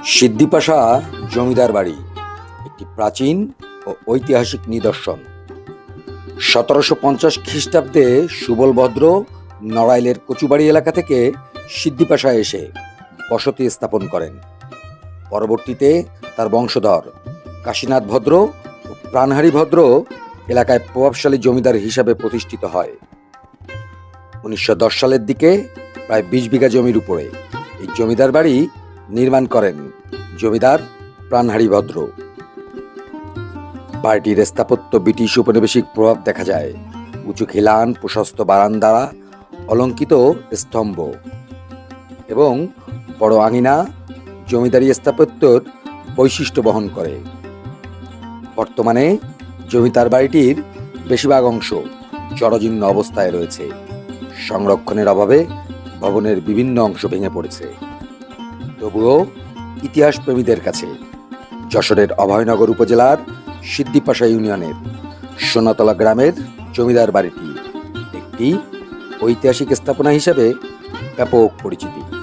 সিদ্দিপাশা জমিদার বাড়ি একটি প্রাচীন ও ঐতিহাসিক নিদর্শন। 1750 খ্রিস্টাব্দে সুবলভদ্র নড়াইলের কচুবাড়ি এলাকা থেকে সিদ্দিপাশা এসে বসতি স্থাপন করেন। পরবর্তীতে তার বংশধর কাশীনাথ ভদ্র ও প্রাণহারী ভদ্র এলাকায় প্রভাবশালী জমিদার হিসাবে প্রতিষ্ঠিত হয়। 1910 সালের দিকে প্রায় 20 বিঘা জমির উপরে এই জমিদার বাড়ি নির্মাণ করেন জমিদার প্রাণহারী ভদ্র। বাড়িটির স্থাপত্য ব্রিটিশ উপনিবেশিক প্রভাব দেখা যায়। উঁচু খিলান, প্রশস্ত বারান্দা, অলঙ্কিত স্তম্ভ এবং বড় আঙিনা জমিদারি স্থাপত্যের বৈশিষ্ট্য বহন করে। বর্তমানে জমিদার বাড়িটির বেশিরভাগ অংশ জরাজীর্ণ অবস্থায় রয়েছে। সংরক্ষণের অভাবে ভবনের বিভিন্ন অংশ ভেঙে পড়েছে। তবুও ইতিহাস প্রেমীদের কাছে যশোরের অভয়নগর উপজেলার সিদ্দিপাশা ইউনিয়নের সোনাতলা গ্রামের জমিদার বাড়িটি একটি ঐতিহাসিক স্থাপনা হিসেবে ব্যাপক পরিচিতি।